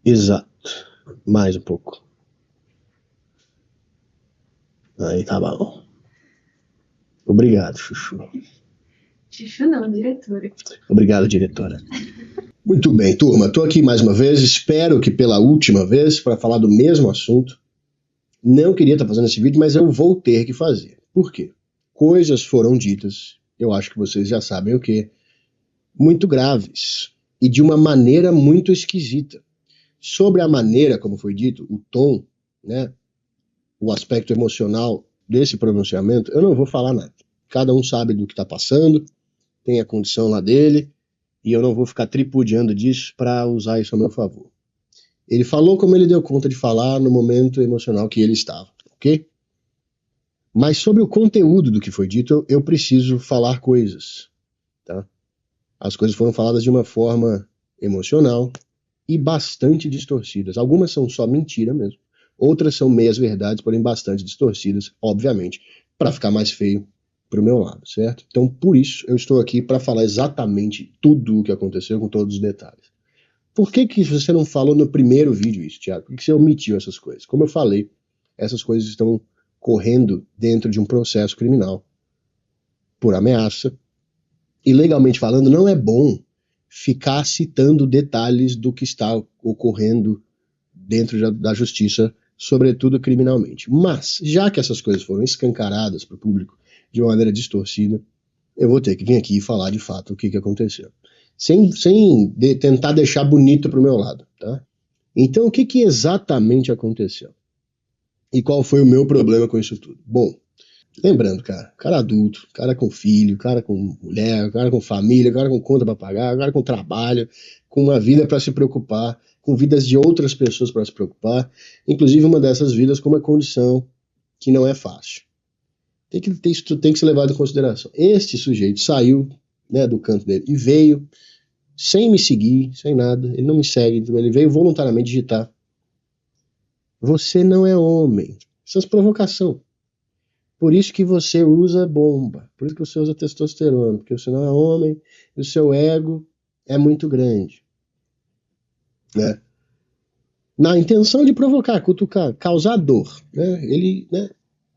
Exato. Mais um pouco. Aí tá bom. Obrigado, Chuchu. Chuchu não, diretora. Obrigado, diretora. Muito bem, turma. Estou aqui mais uma vez. Espero que pela última vez para falar do mesmo assunto. Não queria estar fazendo esse vídeo, mas eu vou ter que fazer. Por quê? Coisas foram ditas, eu acho que vocês já sabem o que, muito graves e de uma maneira muito esquisita. Sobre a maneira como foi dito, o tom, né, o aspecto emocional desse pronunciamento, eu não vou falar nada. Cada um sabe do que está passando, tem a condição lá dele, e eu não vou ficar tripudiando disso para usar isso a meu favor. Ele falou como ele deu conta de falar no momento emocional que ele estava, ok? Mas sobre o conteúdo do que foi dito, eu preciso falar coisas, tá? As coisas foram faladas de uma forma emocional e bastante distorcidas. Algumas são só mentira mesmo, outras são meias verdades, porém bastante distorcidas, obviamente, para ficar mais feio pro meu lado, certo? Então, por isso, eu estou aqui para falar exatamente tudo o que aconteceu com todos os detalhes. Por que você não falou no primeiro vídeo isso, Thiago? Por que você omitiu essas coisas? Como eu falei, essas coisas estão correndo dentro de um processo criminal por ameaça. E legalmente falando, não é bom ficar citando detalhes do que está ocorrendo dentro da justiça, sobretudo criminalmente. Mas, já que essas coisas foram escancaradas para o público de uma maneira distorcida, eu vou ter que vir aqui e falar de fato o que aconteceu. Sem tentar deixar bonito para o meu lado, tá? Então, o que exatamente aconteceu? E qual foi o meu problema com isso tudo? Bom, lembrando, cara adulto, cara com filho, cara com mulher, cara com família, cara com conta para pagar, cara com trabalho, com uma vida para se preocupar, com vidas de outras pessoas para se preocupar, inclusive uma dessas vidas com uma condição que não é fácil. Isso tem que ser levado em consideração. Este sujeito saiu, né, do canto dele e veio sem me seguir, sem nada, ele não me segue, ele veio voluntariamente digitar: você não é homem. Essas provocação. Por isso que você usa bomba, por isso que você usa testosterona, porque você não é homem e o seu ego é muito grande, né? Na intenção de provocar, cutucar, causar dor, né? Ele, né?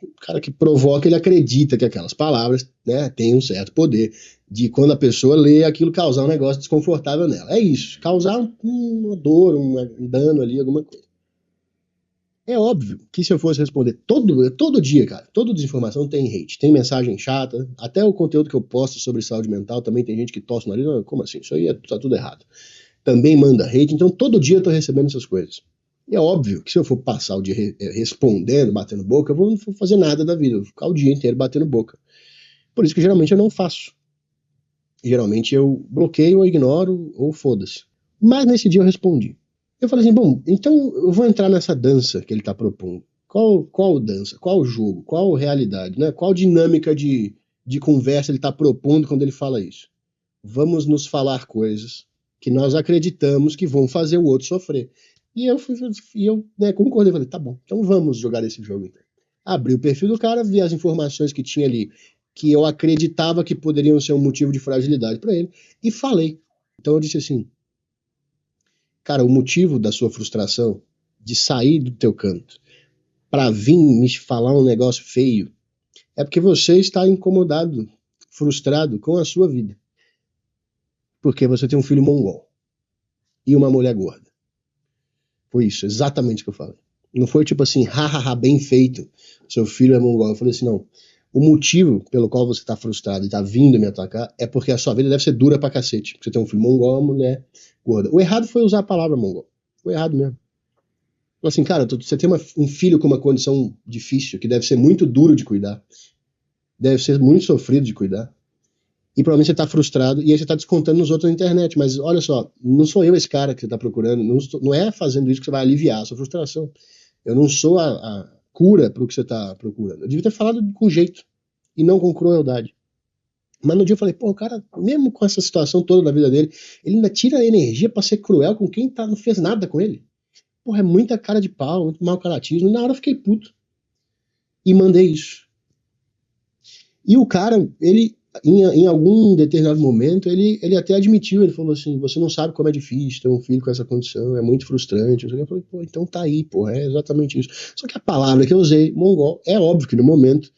O cara que provoca, ele acredita que aquelas palavras, né, têm um certo poder de, quando a pessoa lê aquilo, causar um negócio desconfortável nela. É isso, causar uma dor, um dano ali, alguma coisa. É óbvio que se eu fosse responder todo dia, cara, toda desinformação tem hate, tem mensagem chata, até o conteúdo que eu posto sobre saúde mental também tem gente que torce o nariz, como assim? Isso aí tá tudo errado. Também manda hate, então todo dia eu tô recebendo essas coisas. E é óbvio que se eu for passar o dia respondendo, batendo boca, eu não vou fazer nada da vida, eu vou ficar o dia inteiro batendo boca. Por isso que geralmente eu não faço. Geralmente eu bloqueio ou ignoro ou foda-se. Mas nesse dia eu respondi. Eu falei assim, bom, então eu vou entrar nessa dança que ele está propondo. Qual dança? Qual jogo? Qual realidade? Né? Qual dinâmica de conversa ele está propondo quando ele fala isso? Vamos nos falar coisas que nós acreditamos que vão fazer o outro sofrer. E eu né, concordei, falei, tá bom, então vamos jogar esse jogo. Então. Abri o perfil do cara, vi as informações que tinha ali, que eu acreditava que poderiam ser um motivo de fragilidade para ele, e falei. Então eu disse assim, cara, o motivo da sua frustração de sair do teu canto para vir me falar um negócio feio é porque você está incomodado, frustrado com a sua vida. Porque você tem um filho mongol e uma mulher gorda. Foi isso, exatamente o que eu falei. Não foi tipo assim, hahaha, bem feito, seu filho é mongol. Eu falei assim, não. O motivo pelo qual você tá frustrado e tá vindo me atacar é porque a sua vida deve ser dura pra cacete. Porque você tem um filho mongol, uma mulher gorda. O errado foi usar a palavra mongol. Foi errado mesmo. Falei assim, cara, você tem um filho com uma condição difícil, que deve ser muito duro de cuidar. Deve ser muito sofrido de cuidar. E provavelmente você está frustrado e aí você está descontando nos outros na internet. Mas olha só, não sou eu esse cara que você está procurando, não é fazendo isso que você vai aliviar a sua frustração. Eu não sou a cura para o que você está procurando. Eu devia ter falado com jeito e não com crueldade. Mas no dia eu falei, pô, o cara, mesmo com essa situação toda da vida dele, ele ainda tira a energia para ser cruel com quem não fez nada com ele. Porra, é muita cara de pau, muito mau caratismo. E na hora eu fiquei puto. E mandei isso. E o cara, ele Em algum determinado momento, ele até admitiu, ele falou assim, você não sabe como é difícil ter um filho com essa condição, é muito frustrante. Eu falei, pô, então tá aí, pô, é exatamente isso. Só que a palavra que eu usei, mongol, é óbvio que no momento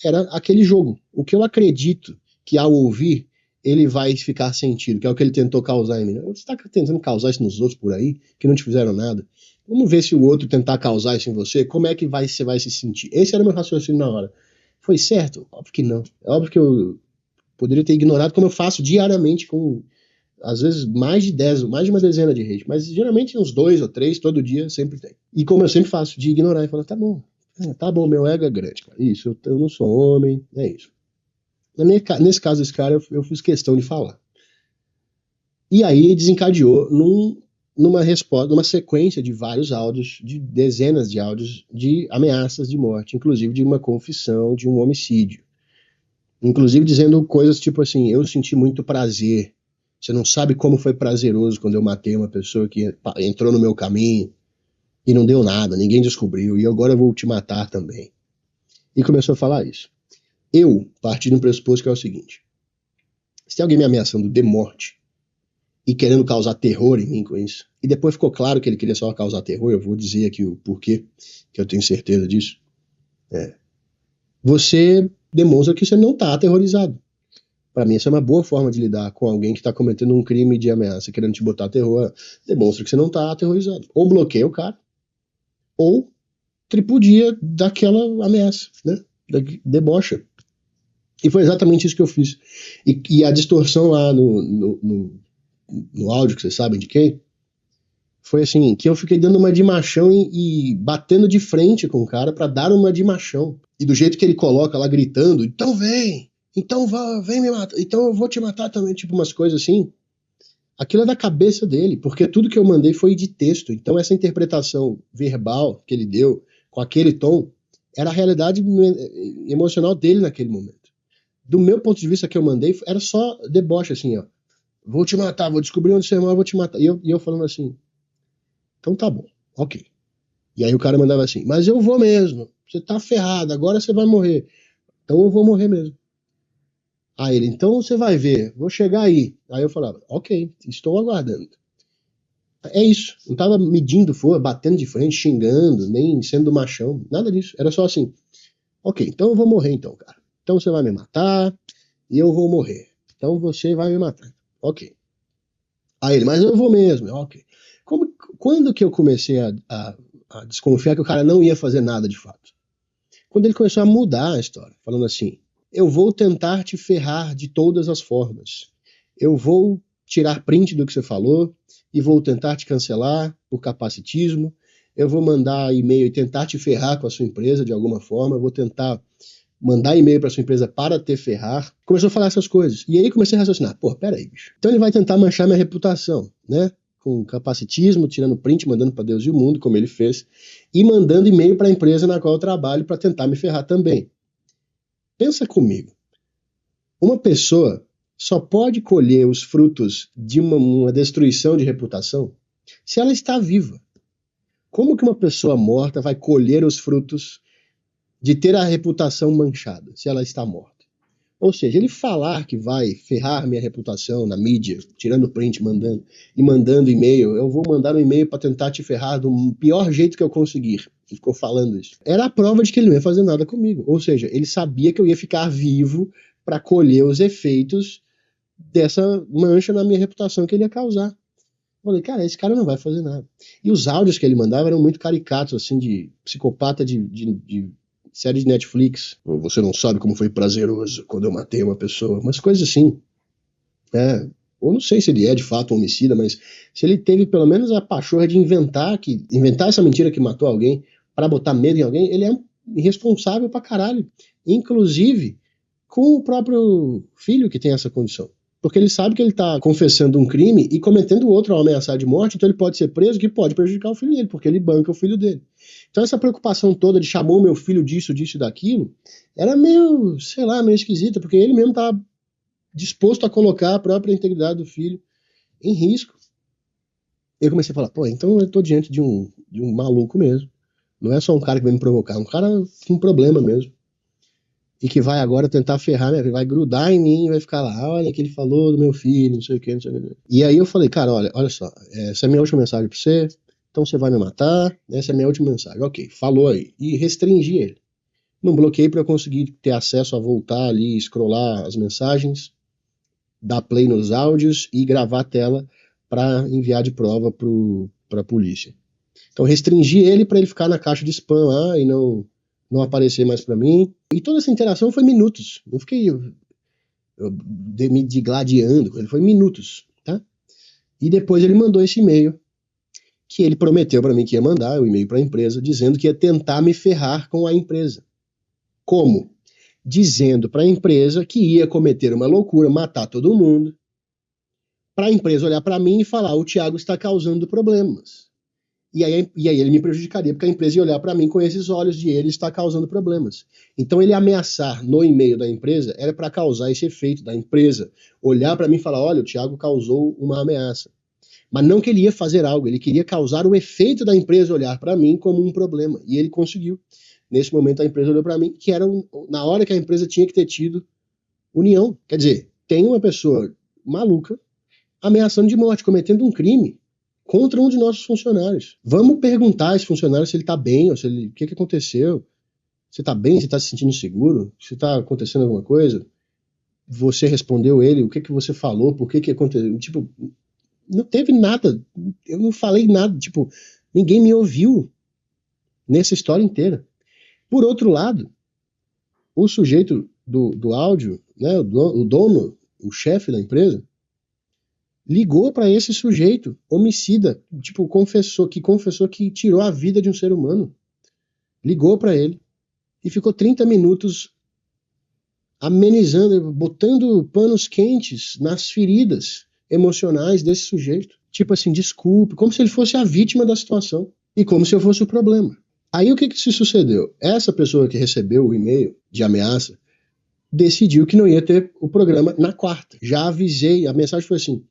era aquele jogo. O que eu acredito que ao ouvir, ele vai ficar sentido, que é o que ele tentou causar em mim. Você está tentando causar isso nos outros por aí, que não te fizeram nada. Vamos ver se o outro tentar causar isso em você, como é que você vai se sentir. Esse era o meu raciocínio na hora. Foi certo? Óbvio que não. É óbvio que eu poderia ter ignorado, como eu faço diariamente com, às vezes, mais de 10, mais de uma dezena de hate, mas geralmente uns 2 ou 3, todo dia, sempre tem. E como eu sempre faço, de ignorar e falar, tá bom, meu ego é grande, cara. Isso, eu não sou homem, é isso. Nesse caso, esse cara, eu fiz questão de falar. E aí desencadeou numa resposta, numa sequência de vários áudios, de dezenas de áudios de ameaças de morte, inclusive de uma confissão de um homicídio. Inclusive dizendo coisas tipo assim, eu senti muito prazer. Você não sabe como foi prazeroso quando eu matei uma pessoa que entrou no meu caminho e não deu nada, ninguém descobriu, e agora eu vou te matar também. E começou a falar isso. Eu parti de um pressuposto que é o seguinte: se tem alguém me ameaçando de morte e querendo causar terror em mim com isso, e depois ficou claro que ele queria só causar terror, eu vou dizer aqui o porquê, que eu tenho certeza disso, você demonstra que você não está aterrorizado. Para mim, essa é uma boa forma de lidar com alguém que está cometendo um crime de ameaça, querendo te botar terror. Demonstra que você não está aterrorizado. Ou bloqueia o cara, ou tripudia daquela ameaça, né? Debocha. E foi exatamente isso que eu fiz. E a distorção lá no áudio, que vocês sabem de quem, foi assim, que eu fiquei dando uma de machão e batendo de frente com o cara para dar uma de machão. E do jeito que ele coloca lá gritando, então vem, então vem me matar, então eu vou te matar também, tipo umas coisas assim. Aquilo é da cabeça dele, porque tudo que eu mandei foi de texto. Então essa interpretação verbal que ele deu, com aquele tom, era a realidade emocional dele naquele momento. Do meu ponto de vista que eu mandei, era só deboche, assim, ó. Vou te matar, vou descobrir onde você mora, vou te matar. E eu falando assim, então tá bom, ok. E aí o cara mandava assim, mas eu vou mesmo, você tá ferrado, agora você vai morrer. Então eu vou morrer mesmo. Aí ele, então você vai ver, vou chegar aí. Aí eu falava, ok, estou aguardando. É isso, não tava medindo força, batendo de frente, xingando, nem sendo machão, nada disso. Era só assim, ok, então eu vou morrer então, cara. Então você vai me matar e eu vou morrer. Então você vai me matar. Ok. Aí ele, mas eu vou mesmo. Ok. Quando que eu comecei a desconfiar que o cara não ia fazer nada de fato? Quando ele começou a mudar a história, falando assim, eu vou tentar te ferrar de todas as formas. Eu vou tirar print do que você falou e vou tentar te cancelar por capacitismo. Eu vou mandar e-mail e tentar te ferrar com a sua empresa de alguma forma. Eu vou tentar mandar e-mail para sua empresa para te ferrar. Começou a falar essas coisas. E aí comecei a raciocinar, pô, peraí, bicho. Então ele vai tentar manchar minha reputação, né? Com capacitismo, tirando print, mandando para Deus e o mundo, como ele fez, e mandando e-mail para a empresa na qual eu trabalho para tentar me ferrar também. Pensa comigo. Uma pessoa só pode colher os frutos de uma destruição de reputação se ela está viva. Como que uma pessoa morta vai colher os frutos de ter a reputação manchada, se ela está morta? Ou seja, ele falar que vai ferrar minha reputação na mídia, tirando print, mandando e-mail, eu vou mandar um e-mail para tentar te ferrar do pior jeito que eu conseguir. Ele ficou falando isso. Era a prova de que ele não ia fazer nada comigo. Ou seja, ele sabia que eu ia ficar vivo para colher os efeitos dessa mancha na minha reputação que ele ia causar. Eu falei, cara, esse cara não vai fazer nada. E os áudios que ele mandava eram muito caricatos, assim, de psicopata de série de Netflix. Você não sabe como foi prazeroso quando eu matei uma pessoa. Umas coisas assim. Eu não sei se ele é de fato um homicida, mas se ele teve pelo menos a pachorra de inventar essa mentira que matou alguém para botar medo em alguém, ele é irresponsável pra caralho. Inclusive com o próprio filho que tem essa condição. Porque ele sabe que ele tá confessando um crime e cometendo outro ao ameaçar de morte, então ele pode ser preso, que pode prejudicar o filho dele, porque ele banca o filho dele. Então essa preocupação toda de chamou meu filho disso e daquilo, era meio, sei lá, meio esquisita, porque ele mesmo tava disposto a colocar a própria integridade do filho em risco. Eu comecei a falar, pô, então eu tô diante de um maluco mesmo. Não é só um cara que vai me provocar, é um cara com um problema mesmo. e que vai agora tentar ferrar, né? Vai grudar em mim e vai ficar lá, olha que ele falou do meu filho, não sei o que, não sei o que. E aí eu falei, cara, olha só, essa é a minha última mensagem pra você, então você vai me matar, essa é a minha última mensagem. Ok, falou aí. E restringi ele. Não bloqueei para eu conseguir ter acesso a voltar ali, scrollar as mensagens, dar play nos áudios e gravar a tela para enviar de prova para a polícia. Então restringi ele para ele ficar na caixa de spam lá e não aparecer mais para mim. E toda essa interação foi minutos. Não fiquei me digladiando, ele foi minutos, tá? E depois ele mandou esse e-mail que ele prometeu para mim que ia mandar, o e-mail para a empresa, dizendo que ia tentar me ferrar com a empresa. Como? Dizendo para a empresa que ia cometer uma loucura, matar todo mundo, para a empresa olhar para mim e falar, o Thiago está causando problemas. E aí ele me prejudicaria, porque a empresa ia olhar para mim com esses olhos de ele está causando problemas. Então ele ameaçar no e-mail da empresa era para causar esse efeito da empresa olhar para mim e falar, olha, o Thiago causou uma ameaça. Mas não que ele ia fazer algo, ele queria causar o efeito da empresa olhar para mim como um problema. E ele conseguiu. Nesse momento a empresa olhou para mim, que era na hora que a empresa tinha que ter tido união. Quer dizer, tem uma pessoa maluca ameaçando de morte, cometendo um crime contra um de nossos funcionários. Vamos perguntar a esse funcionário se ele está bem, ou se ele, o que aconteceu. Você está bem? Você está se sentindo seguro? Se está acontecendo alguma coisa? Você respondeu ele? O que você falou? Por que aconteceu? Tipo, não teve nada. Eu não falei nada. Tipo, ninguém me ouviu nessa história inteira. Por outro lado, o sujeito do áudio, né, o dono, o chefe da empresa, ligou para esse sujeito homicida, tipo, confessou que tirou a vida de um ser humano. Ligou para ele e ficou 30 minutos amenizando, botando panos quentes nas feridas emocionais desse sujeito. Tipo assim, desculpe, como se ele fosse a vítima da situação e como se eu fosse o problema. Aí o que se sucedeu? Essa pessoa que recebeu o e-mail de ameaça decidiu que não ia ter o programa na quarta. Já avisei, a mensagem foi assim,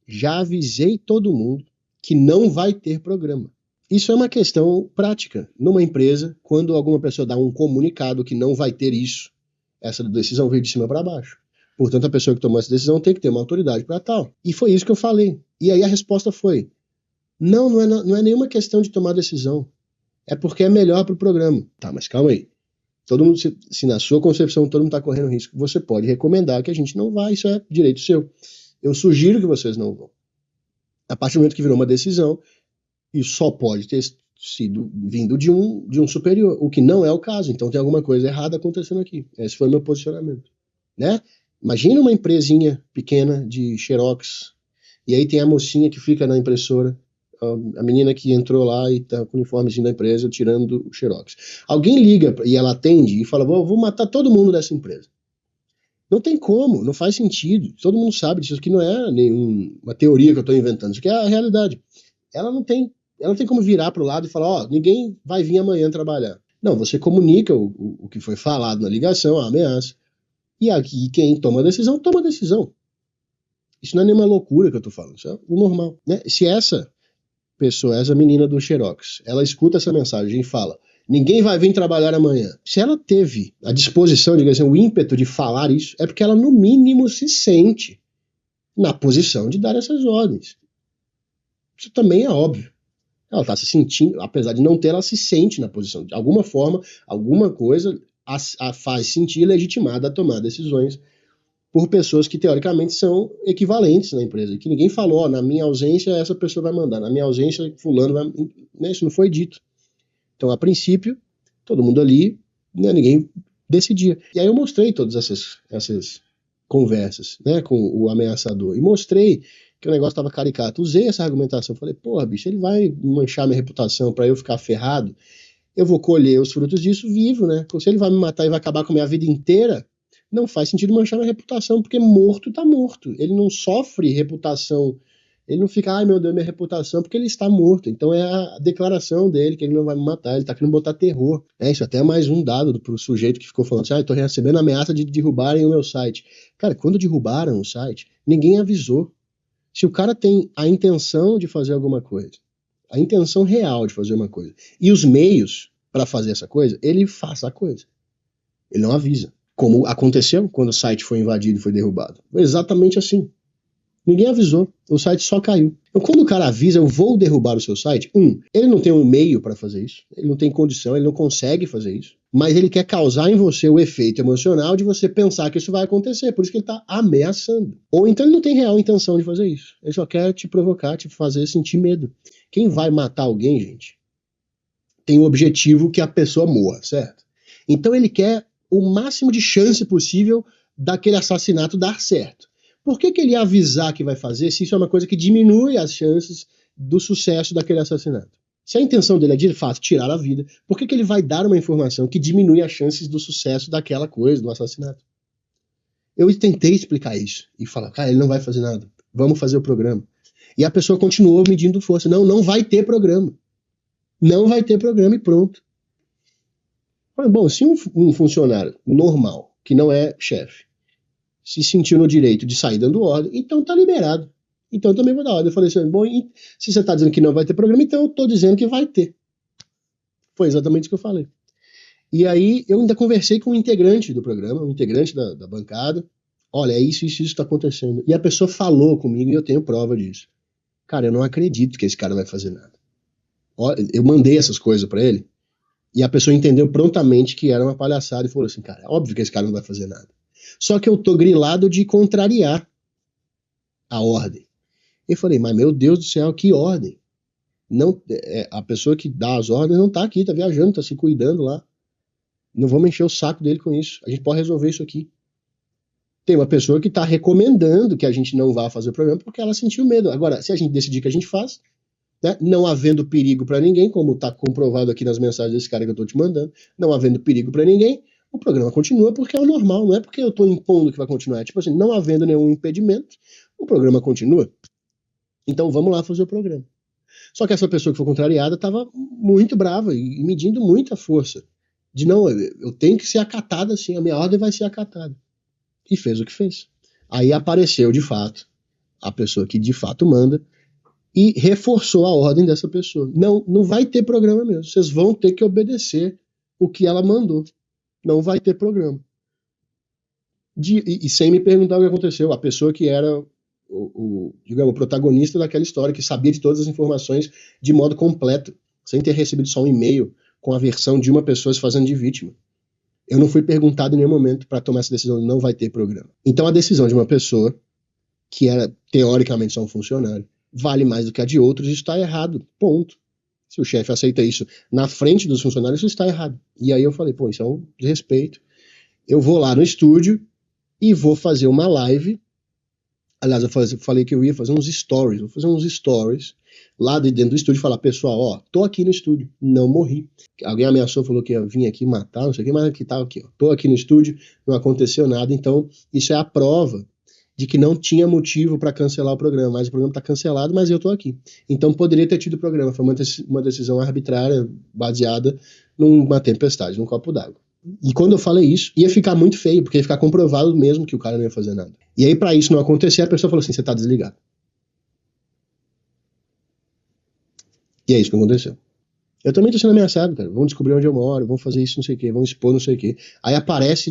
já avisei todo mundo que não vai ter programa. Isso é uma questão prática. Numa empresa, quando alguma pessoa dá um comunicado que não vai ter isso, essa decisão veio de cima para baixo. Portanto, a pessoa que tomou essa decisão tem que ter uma autoridade para tal. E foi isso que eu falei. E aí a resposta foi, não é nenhuma questão de tomar decisão. É porque é melhor para o programa. Tá, mas calma aí. Todo mundo, se na sua concepção todo mundo está correndo risco, você pode recomendar que a gente não vá, isso é direito seu. Eu sugiro que vocês não vão. A partir do momento que virou uma decisão, isso só pode ter sido vindo de um superior, o que não é o caso. Então tem alguma coisa errada acontecendo aqui. Esse foi o meu posicionamento. Né? Imagina uma empresinha pequena de Xerox, e aí tem a mocinha que fica na impressora, a menina que entrou lá e tá com o uniformezinho da empresa tirando o Xerox. Alguém liga e ela atende e fala, vou matar todo mundo dessa empresa. Não tem como, não faz sentido. Todo mundo sabe disso. Isso aqui não é nenhuma teoria que eu estou inventando. Isso aqui é a realidade. Ela não tem como virar para o lado e falar, ninguém vai vir amanhã trabalhar. Não, você comunica o que foi falado na ligação, a ameaça. E aqui quem toma a decisão, toma a decisão. Isso não é nenhuma loucura que eu estou falando. Isso é o normal. Né? Se essa pessoa, essa menina do Xerox, ela escuta essa mensagem e fala, ninguém vai vir trabalhar amanhã. Se ela teve a disposição, digamos assim, o ímpeto de falar isso, é porque ela no mínimo se sente na posição de dar essas ordens. Isso também é óbvio. Ela está se sentindo, apesar de não ter, ela se sente na posição. De alguma forma, alguma coisa a faz sentir legitimada a tomar decisões por pessoas que teoricamente são equivalentes na empresa, que ninguém falou, na minha ausência essa pessoa vai mandar, na minha ausência fulano vai... Né, isso não foi dito. Então, a princípio, todo mundo ali, né, ninguém decidia. E aí eu mostrei todas essas conversas, né, com o ameaçador, e mostrei que o negócio estava caricato. Usei essa argumentação, falei, porra, bicho, ele vai manchar minha reputação para eu ficar ferrado, eu vou colher os frutos disso vivo, né? Se ele vai me matar e vai acabar com a minha vida inteira, não faz sentido manchar minha reputação, porque morto tá morto. Ele não sofre reputação, ele não fica, ai meu Deus, minha reputação, porque ele está morto. Então é a declaração dele que ele não vai me matar, ele tá querendo botar terror. Isso até é mais um dado pro sujeito que ficou falando assim, eu tô recebendo ameaça de derrubarem o meu site. Cara, quando derrubaram o site, ninguém avisou. Se o cara tem a intenção de fazer alguma coisa, a intenção real de fazer uma coisa, e os meios para fazer essa coisa, ele faz a coisa. Ele não avisa. Como aconteceu quando o site foi invadido e foi derrubado. Foi exatamente assim. Ninguém avisou, o site só caiu. Então, quando o cara avisa, eu vou derrubar o seu site, ele não tem um meio para fazer isso, ele não tem condição, ele não consegue fazer isso, mas ele quer causar em você o efeito emocional de você pensar que isso vai acontecer, por isso que ele está ameaçando. Ou então ele não tem real intenção de fazer isso, ele só quer te provocar, te fazer sentir medo. Quem vai matar alguém, gente, tem o objetivo que a pessoa morra, certo? Então ele quer o máximo de chance possível daquele assassinato dar certo. Por que ele ia avisar que vai fazer se isso é uma coisa que diminui as chances do sucesso daquele assassinato? Se a intenção dele é de fato tirar a vida, por que ele vai dar uma informação que diminui as chances do sucesso daquela coisa, do assassinato? Eu tentei explicar isso e falar, cara, ele não vai fazer nada, vamos fazer o programa. E a pessoa continuou medindo força. Não, não vai ter programa. Não vai ter programa e pronto. Bom, se um funcionário normal, que não é chefe, se sentiu no direito de sair dando ordem, então tá liberado. Então eu também vou dar ordem. Eu falei assim, bom, se você tá dizendo que não vai ter programa, então eu tô dizendo que vai ter. Foi exatamente o que eu falei. E aí eu ainda conversei com um integrante do programa, um integrante da bancada. Olha, é isso está acontecendo. E a pessoa falou comigo e eu tenho prova disso. Cara, eu não acredito que esse cara vai fazer nada. Eu mandei essas coisas para ele e a pessoa entendeu prontamente que era uma palhaçada e falou assim, cara, é óbvio que esse cara não vai fazer nada. Só que eu tô grilado de contrariar a ordem. Eu falei, mas meu Deus do céu, que ordem? Não, a pessoa que dá as ordens não tá aqui, tá viajando, tá se cuidando lá. Não vamos encher o saco dele com isso. A gente pode resolver isso aqui. Tem uma pessoa que tá recomendando que a gente não vá fazer o programa porque ela sentiu medo. Agora, se a gente decidir que a gente faz, né, não havendo perigo para ninguém, como tá comprovado aqui nas mensagens desse cara que eu tô te mandando, não havendo perigo para ninguém, o programa continua porque é o normal, não é porque eu tô impondo que vai continuar. É tipo assim, não havendo nenhum impedimento, o programa continua. Então vamos lá fazer o programa. Só que essa pessoa que foi contrariada estava muito brava e medindo muita força. De não, eu tenho que ser acatada assim, a minha ordem vai ser acatada. E fez o que fez. Aí apareceu de fato a pessoa que de fato manda e reforçou a ordem dessa pessoa. Não, não vai ter programa mesmo. Vocês vão ter que obedecer o que ela mandou. Não vai ter programa. E sem me perguntar o que aconteceu. A pessoa que era digamos, o protagonista daquela história, que sabia de todas as informações de modo completo, sem ter recebido só um e-mail com a versão de uma pessoa se fazendo de vítima. Eu não fui perguntado em nenhum momento para tomar essa decisão, não vai ter programa. Então a decisão de uma pessoa, que era teoricamente só um funcionário, vale mais do que a de outros e está errado, ponto. Se o chefe aceita isso na frente dos funcionários, isso está errado. E aí eu falei, pô, isso é um desrespeito. Eu vou lá no estúdio e vou fazer uma live. Aliás, eu falei que eu ia fazer uns stories. Vou fazer uns stories lá de dentro do estúdio e falar, pessoal, ó, tô aqui no estúdio, não morri. Alguém ameaçou, falou que ia vir aqui matar, não sei o que, mas que tá aqui, ó. Tô aqui no estúdio, não aconteceu nada. Então, isso é a prova de que não tinha motivo para cancelar o programa, mas o programa tá cancelado, mas eu tô aqui. Então, poderia ter tido programa. Foi uma decisão arbitrária, baseada numa tempestade, num copo d'água. E quando eu falei isso, ia ficar muito feio, porque ia ficar comprovado mesmo que o cara não ia fazer nada. E aí, pra isso não acontecer, a pessoa falou assim, você tá desligado. E é isso que aconteceu. Eu também tô sendo ameaçado, cara. Vão descobrir onde eu moro, vão fazer isso, não sei o quê, vão expor não sei o quê. Aí aparece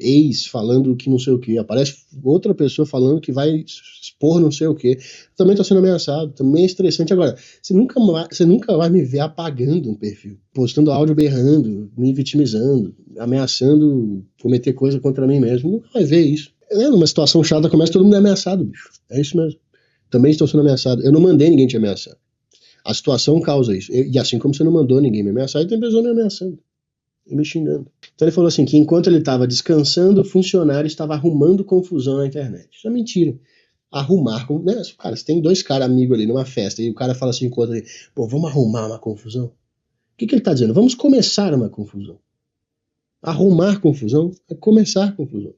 ex falando que não sei o quê, aparece outra pessoa falando que vai expor não sei o quê. Eu também tô sendo ameaçado, também é estressante. Agora, você nunca vai me ver apagando um perfil, postando áudio berrando, me vitimizando, ameaçando cometer coisa contra mim mesmo. Nunca vai ver isso. Numa situação chata começa, todo mundo é ameaçado, bicho. É isso mesmo. Também estou sendo ameaçado. Eu não mandei ninguém te ameaçar. A situação causa isso. E assim como você não mandou ninguém me ameaçar, ele tem pessoa me ameaçando e me xingando. Então ele falou assim, que enquanto ele estava descansando, o funcionário estava arrumando confusão na internet. Isso é mentira. Arrumar, né? Cara, você tem dois caras amigos ali numa festa e o cara fala assim, enquanto ele, pô, vamos arrumar uma confusão? O que ele está dizendo? Vamos começar uma confusão. Arrumar confusão é começar confusão.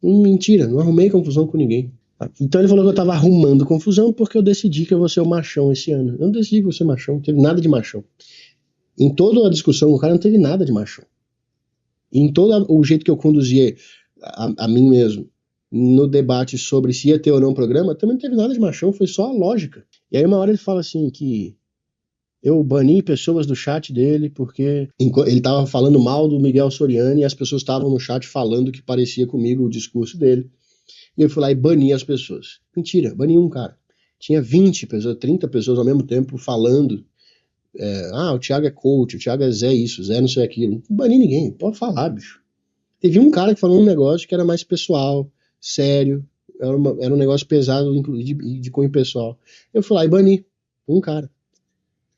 Mentira, não arrumei confusão com ninguém. Então ele falou que eu tava arrumando confusão porque eu decidi que eu vou ser o machão esse ano. Eu não decidi que eu vou ser machão, não teve nada de machão. Em toda a discussão, o cara não teve nada de machão. Em todo o jeito que eu conduzia a mim mesmo no debate sobre se ia ter ou não programa, também não teve nada de machão, foi só a lógica. E aí uma hora ele fala assim que Eu bani pessoas do chat dele porque ele estava falando mal do Miguel Soriano e as pessoas estavam no chat falando que parecia comigo o discurso dele. E eu fui lá e bani as pessoas. Mentira, bani um cara. Tinha 20 pessoas, 30 pessoas ao mesmo tempo falando. O Thiago é coach, o Thiago é Zé isso, Zé não sei aquilo. Não bani ninguém, pode falar, bicho. Teve um cara que falou um negócio que era mais pessoal, sério, era um negócio pesado, inclusive de cunho pessoal. Eu fui lá e bani um cara.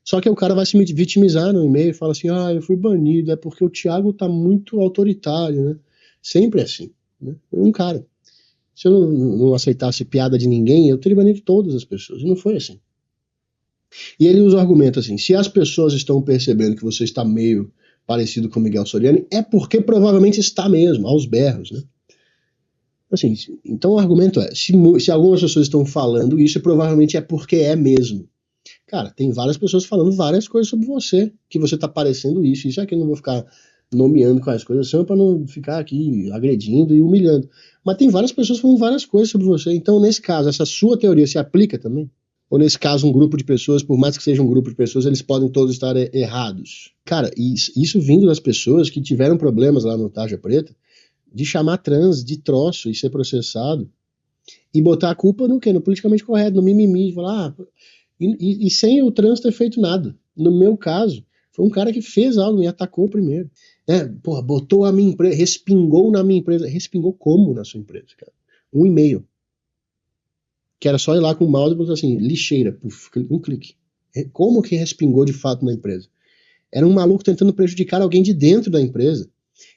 Só que o cara vai se vitimizar no e-mail e fala assim, eu fui banido, é porque o Thiago tá muito autoritário, né? Sempre é assim, né? Um cara. Se eu não aceitasse piada de ninguém, eu teria banido todas as pessoas. E não foi assim. E ele usa o argumento assim, se as pessoas estão percebendo que você está meio parecido com o Miguel Soriano, é porque provavelmente está mesmo, aos berros, né? Assim, então o argumento é, se algumas pessoas estão falando isso, provavelmente é porque é mesmo. Cara, tem várias pessoas falando várias coisas sobre você, que você tá parecendo isso. Isso aqui eu não vou ficar nomeando quais coisas são para não ficar aqui agredindo e humilhando. Mas tem várias pessoas falando várias coisas sobre você. Então, nesse caso, essa sua teoria se aplica também? Ou nesse caso, um grupo de pessoas, por mais que seja um grupo de pessoas, eles podem todos estar errados? Cara, isso vindo das pessoas que tiveram problemas lá no Tarja Preta, de chamar trans de troço e ser processado, e botar a culpa no quê? No politicamente correto, no mimimi, de falar, e sem o trans ter feito nada. No meu caso, foi um cara que fez algo, me atacou primeiro. Botou a minha empresa, respingou na minha empresa. Respingou como na sua empresa, cara? Um e-mail. Que era só ir lá com o mouse e botar assim, lixeira, puf, um clique. Como que respingou de fato na empresa? Era um maluco tentando prejudicar alguém de dentro da empresa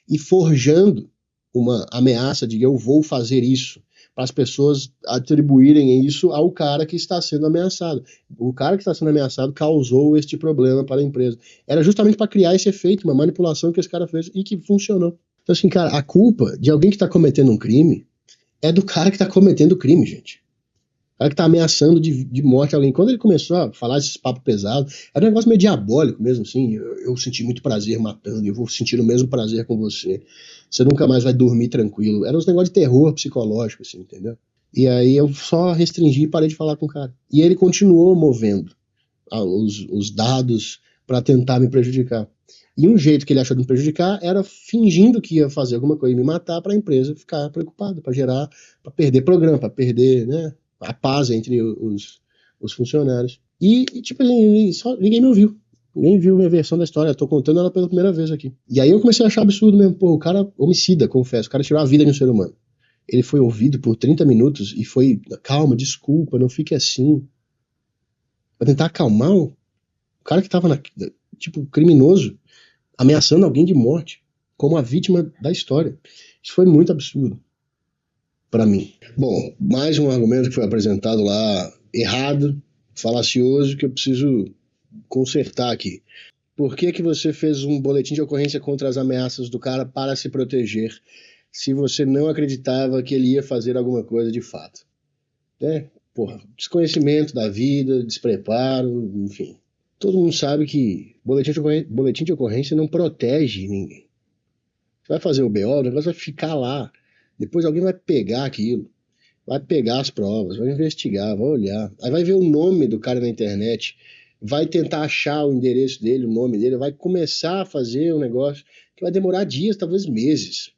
e forjando uma ameaça de eu vou fazer isso, para as pessoas atribuírem isso ao cara que está sendo ameaçado. O cara que está sendo ameaçado causou este problema para a empresa. Era justamente para criar esse efeito, uma manipulação que esse cara fez e que funcionou. Então, assim, cara, a culpa de alguém que está cometendo um crime é do cara que está cometendo o crime, gente. O cara que tá ameaçando de morte alguém. Quando ele começou a falar esses papos pesados, era um negócio meio diabólico mesmo, assim. Eu senti muito prazer matando, eu vou sentir o mesmo prazer com você. Você nunca mais vai dormir tranquilo. Era uns negócios de terror psicológico, assim, entendeu? E aí eu só restringi e parei de falar com o cara. E ele continuou movendo os dados para tentar me prejudicar. E um jeito que ele achou de me prejudicar era fingindo que ia fazer alguma coisa e me matar para a empresa ficar preocupada, para perder programa, para perder, né, a paz entre os funcionários. Tipo assim, ninguém me ouviu. Ninguém viu minha versão da história. Eu tô contando ela pela primeira vez aqui. E aí eu comecei a achar absurdo mesmo. Pô, o cara homicida, confesso. O cara tirou a vida de um ser humano. Ele foi ouvido por 30 minutos e foi, calma, desculpa, não fique assim. Pra tentar acalmar o cara que tava, tipo, criminoso, ameaçando alguém de morte, como a vítima da história. Isso foi muito absurdo para mim. Bom, mais um argumento que foi apresentado lá errado, falacioso, que eu preciso consertar aqui. Por que que você fez um boletim de ocorrência contra as ameaças do cara para se proteger, se você não acreditava que ele ia fazer alguma coisa de fato? Desconhecimento da vida, despreparo, enfim. Todo mundo sabe que boletim de ocorrência não protege ninguém. Você vai fazer o BO, o negócio vai ficar lá. Depois alguém vai pegar aquilo, vai pegar as provas, vai investigar, vai olhar. Aí vai ver o nome do cara na internet, vai tentar achar o endereço dele, o nome dele, vai começar a fazer um negócio que vai demorar dias, talvez meses.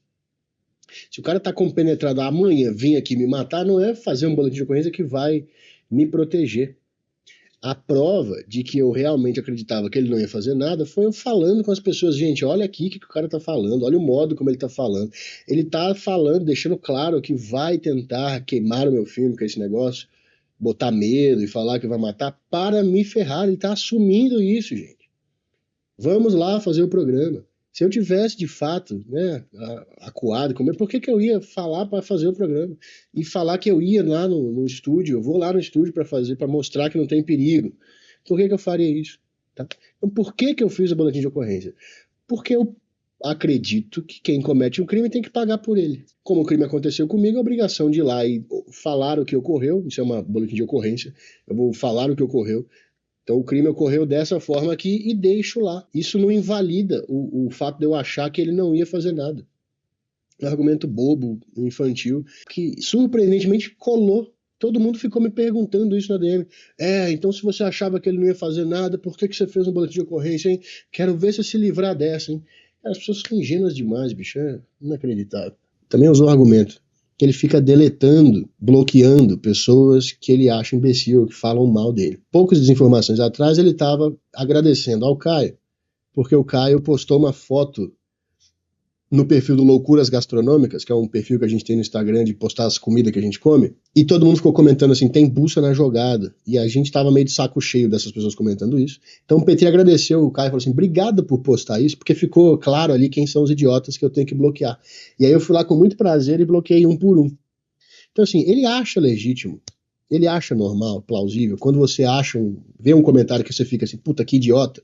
Se o cara tá compenetrado amanhã vir aqui me matar, não é fazer um boletim de ocorrência que vai me proteger. A prova de que eu realmente acreditava que ele não ia fazer nada foi eu falando com as pessoas, gente, olha aqui o que o cara tá falando, olha o modo como ele tá falando. Ele tá falando, deixando claro que vai tentar queimar o meu filme com esse negócio, botar medo e falar que vai matar para me ferrar. Ele tá assumindo isso, gente. Vamos lá fazer o programa. Se eu tivesse de fato, né, acuado, por que eu ia falar para fazer o programa? E falar que eu ia lá no estúdio, eu vou lá no estúdio para fazer, para mostrar que não tem perigo. Por que eu faria isso? Tá? Então, por que eu fiz o boletim de ocorrência? Porque eu acredito que quem comete um crime tem que pagar por ele. Como o crime aconteceu comigo, a obrigação de ir lá e falar o que ocorreu, isso é uma boletim de ocorrência, eu vou falar o que ocorreu. Então o crime ocorreu dessa forma aqui e deixo lá. Isso não invalida o fato de eu achar que ele não ia fazer nada. Um argumento bobo, infantil, que surpreendentemente colou Todo mundo ficou me perguntando isso na DM. Então se você achava que ele não ia fazer nada, por que você fez um boletim de ocorrência, hein? Quero ver você se livrar dessa, hein? As pessoas são ingênuas demais, bicho. É inacreditável. Também usou o argumento que ele fica deletando, bloqueando pessoas que ele acha imbecil, que falam mal dele. Poucas desinformações atrás ele estava agradecendo ao Caio, porque o Caio postou uma foto no perfil do Loucuras Gastronômicas, que é um perfil que a gente tem no Instagram de postar as comidas que a gente come, e todo mundo ficou comentando assim, tem bucha na jogada, e a gente tava meio de saco cheio dessas pessoas comentando isso. Então o Petri agradeceu o Caio e falou assim, obrigado por postar isso, porque ficou claro ali quem são os idiotas que eu tenho que bloquear. E aí eu fui lá com muito prazer e bloqueei um por um. Então assim, ele acha legítimo, ele acha normal, plausível, quando você vê um comentário que você fica assim, puta que idiota,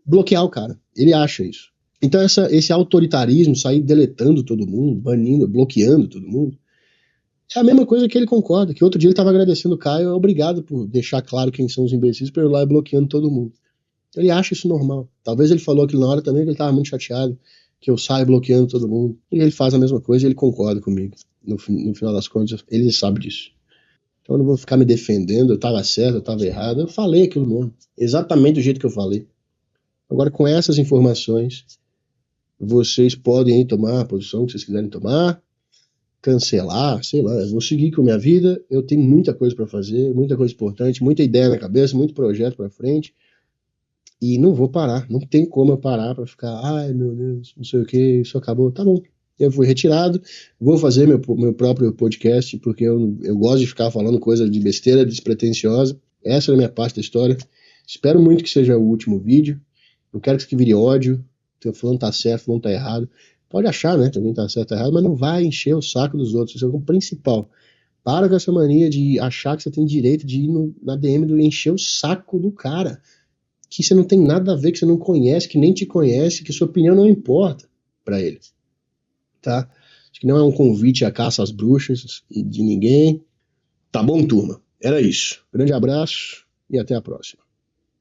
bloquear o cara, ele acha isso. Então esse autoritarismo, sair deletando todo mundo, banindo, bloqueando todo mundo, é a mesma coisa que ele concorda, que outro dia ele estava agradecendo o Caio, obrigado por deixar claro quem são os imbecis, para eu ir lá bloqueando todo mundo. Ele acha isso normal. Talvez ele falou aquilo na hora também que ele estava muito chateado, que eu saio bloqueando todo mundo. E ele faz a mesma coisa e ele concorda comigo. No final das contas, ele sabe disso. Então eu não vou ficar me defendendo, eu estava certo, eu estava errado. Eu falei aquilo mesmo, exatamente do jeito que eu falei. Agora, com essas informações, vocês podem tomar a posição que vocês quiserem tomar, cancelar, sei lá, eu vou seguir com a minha vida, eu tenho muita coisa para fazer, muita coisa importante, muita ideia na cabeça, muito projeto para frente, e não vou parar, não tem como eu parar para ficar, ai meu Deus, não sei o que, isso acabou, tá bom. Eu fui retirado, vou fazer meu próprio podcast, porque eu gosto de ficar falando coisa de besteira, despretensiosa, essa é a minha parte da história. Espero muito que seja o último vídeo, não quero que isso vire ódio, fulano tá certo, fulano tá errado. Pode achar, né, também tá certo ou errado, mas não vai encher o saco dos outros. Isso é o principal. Para com essa mania de achar que você tem direito de ir na DM do encher o saco do cara. Que você não tem nada a ver, que você não conhece, que nem te conhece, que sua opinião não importa para ele. Tá? Acho que não é um convite à caça às bruxas de ninguém. Tá bom, turma? Era isso. Grande abraço e até a próxima.